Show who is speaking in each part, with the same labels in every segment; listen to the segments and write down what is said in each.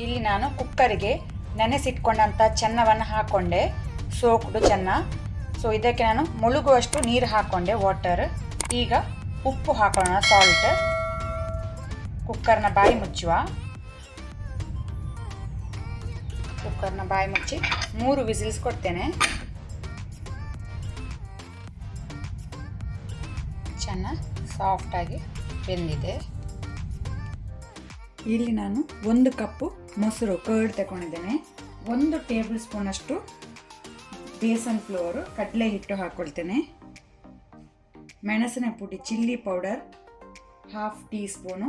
Speaker 1: ಇಲ್ಲಿ ನಾನು ಕುಕ್ಕರಿಗೆ ನೆನೆಸಿಟ್ಕೊಂಡಂಥ ಚೆನ್ನವನ್ನು ಹಾಕ್ಕೊಂಡೆ, ಸೋಕ್ಡು ಚೆನ್ನ. ಸೊ ಇದಕ್ಕೆ ನಾನು ಮುಳುಗುವಷ್ಟು ನೀರು ಹಾಕ್ಕೊಂಡೆ, ವಾಟರ್. ಈಗ ಉಪ್ಪು ಹಾಕೋಣ, ಸಾಲ್ಟ್. ಕುಕ್ಕರ್ನ ಬಾಯಿ ಮುಚ್ಚುವ. ಕುಕ್ಕರ್ನ ಬಾಯಿ ಮುಚ್ಚಿ 3 ವಿಸಿಲ್ಸ್ ಕೊಡ್ತೇನೆ. ಚೆನ್ನ ಸಾಫ್ಟಾಗಿ ಬೆಂದಿದೆ. ಇಲ್ಲಿ ನಾನು 1 ಕಪ್ಪು ಮೊಸರು ಕರ್ಡ್ ತಗೊಂಡಿದ್ದೇನೆ. 1 ಟೇಬಲ್ ಸ್ಪೂನ್ ಅಷ್ಟು ಬೇಸನ್ ಫ್ಲೋರ್ ಕಡಲೆ ಹಿಟ್ಟು ಹಾಕ್ಕೊಳ್ತೇನೆ. ಮೆಣಸಿನ ಪುಡಿ ಚಿಲ್ಲಿ ಪೌಡರ್ 1/2 ಟೀ ಸ್ಪೂನು.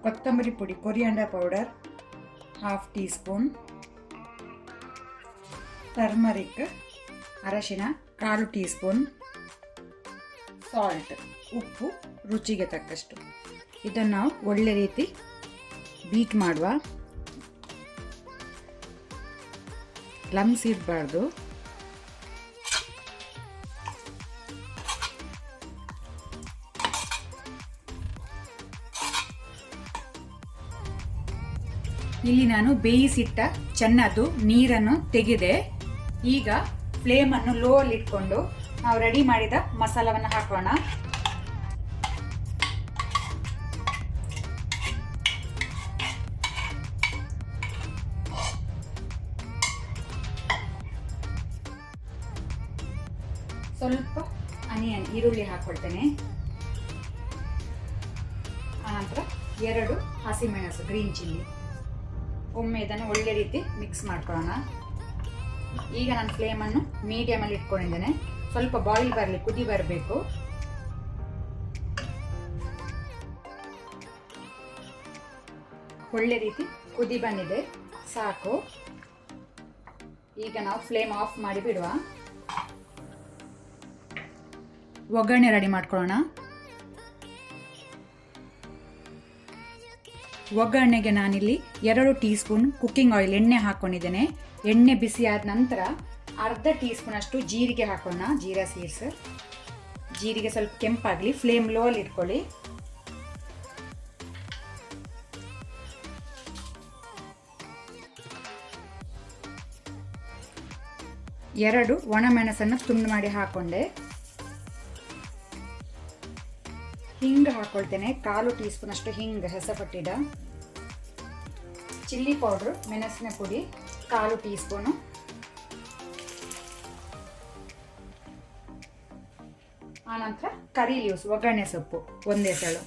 Speaker 1: ಕೊತ್ತಂಬರಿ ಪುಡಿ coriander powder 1/2 tea spoon. Turmeric ಅರಶಿನ 1/4 ಟೀ ಸ್ಪೂನ್. ಸಾಲ್ಟ್ ಉಪ್ಪು ರುಚಿಗೆ ತಕ್ಕಷ್ಟು. ಇದನ್ನು ನಾವು ಒಳ್ಳೆ ರೀತಿ ಬೀಟ್ ಮಾಡುವ. ಲಮ್ಸ್ ಇರಬಾರ್ದು. ಇಲ್ಲಿ ನಾನು ಬೇಯಿಸಿಟ್ಟ ಚೆನ್ನದ್ದು ನೀರನ್ನು ತೆಗೆದೆ. ಈಗ ಫ್ಲೇಮನ್ನು ಲೋ ಅಲ್ಲಿ ಇಟ್ಕೊಂಡು ನಾವು ರೆಡಿ ಮಾಡಿದ ಮಸಾಲವನ್ನು ಹಾಕೋಣ. ಸ್ವಲ್ಪ ಆನಿಯನ್ ಈರುಳ್ಳಿ ಹಾಕೊಳ್ತೇನೆ. ಆನಂತರ 2 ಹಸಿಮೆಣಸು ಗ್ರೀನ್ ಚಿಲ್ಲಿ. ಒಮ್ಮೆ ಇದನ್ನು ಒಳ್ಳೆ ರೀತಿ ಮಿಕ್ಸ್ ಮಾಡ್ಕೊಳ್ಳೋಣ. ಈಗ ನಾನು ಫ್ಲೇಮನ್ನು ಮೀಡಿಯಮಲ್ಲಿ ಇಟ್ಕೊಂಡಿದ್ದೇನೆ. ಸ್ವಲ್ಪ ಬಾಯಿಲ್ ಬರಲಿ, ಕುದಿ ಬರಬೇಕು. ಒಳ್ಳೆ ರೀತಿ ಕುದಿ ಬಂದಿದೆ, ಸಾಕು. ಈಗ ನಾವು ಫ್ಲೇಮ್ ಆಫ್ ಮಾಡಿ ಬಿಡುವ. ಒಗ್ಗರಣೆ ರೆಡಿ ಮಾಡ್ಕೊಳ್ಳೋಣ. ಒಗ್ಗರಣೆಗೆ ನಾನಿಲ್ಲಿ 2 ಟೀ ಸ್ಪೂನ್ ಕುಕ್ಕಿಂಗ್ ಆಯಿಲ್ ಎಣ್ಣೆ ಹಾಕ್ಕೊಂಡಿದ್ದೇನೆ. ಎಣ್ಣೆ ಬಿಸಿ ಆದ ನಂತರ 1/2 ಟೀ ಸ್ಪೂನ್ ಅಷ್ಟು ಜೀರಿಗೆ ಹಾಕೋಣ, ಜೀರಾ ಸೀಡ್ಸ್. ಜೀರಿಗೆ ಸ್ವಲ್ಪ ಕೆಂಪಾಗಲಿ, ಫ್ಲೇಮ್ ಲೋ ಅಲ್ಲಿ ಇಟ್ಕೊಳ್ಳಿ. ಎರಡು ಒಣಮೆಣಸನ್ನು ತುಂಡು ಮಾಡಿ ಹಾಕೊಂಡೆ. ಹಿಂಗ್ ಹಾಕೊಳ್ತೇನೆ, 1/4 ಟೀ ಸ್ಪೂನ್ ಅಷ್ಟು ಹಿಂಗ್ ಹೆಸಪಟ್ಟಿದ. ಚಿಲ್ಲಿ ಪೌಡ್ರು ಮೆಣಸಿನ ಪುಡಿ 1/4 ಟೀ ಸ್ಪೂನು. ಆನಂತರ ಕರಿ ಲೀವ್ಸ್ ಒಗ್ಗರಣೆ ಸೊಪ್ಪು 1 ಎಸಳು.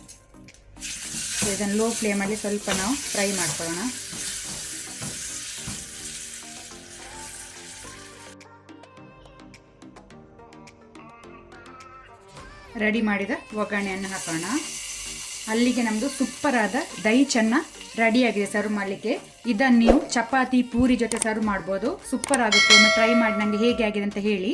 Speaker 1: ಇದನ್ನು ಲೋ ಫ್ಲೇಮಲ್ಲಿ ಸ್ವಲ್ಪ ನಾವು ಫ್ರೈ ಮಾಡ್ಕೊಳ್ಳೋಣ. ರೆಡಿ ಮಾಡಿದ ಒಗ್ಗರಣೆಯನ್ನು ಹಾಕೋಣ. ಅಲ್ಲಿಗೆ ನಮ್ಮದು ಸೂಪರ್ ಆದ ದಹಿ ಚೆನ್ನ ರೆಡಿಯಾಗಿದೆ ಸರ್ವ್ ಮಾಡಲಿಕ್ಕೆ. ಇದನ್ನು ನೀವು ಚಪಾತಿ ಪೂರಿ ಜೊತೆ ಸರ್ವ್ ಮಾಡ್ಬೋದು. ಸೂಪರ್ ಆಗುತ್ತೆ. ಒಮ್ಮೆ ಟ್ರೈ ಮಾಡಿ ನನಗೆ ಹೇಗೆ ಆಗಿದೆ ಅಂತ ಹೇಳಿ.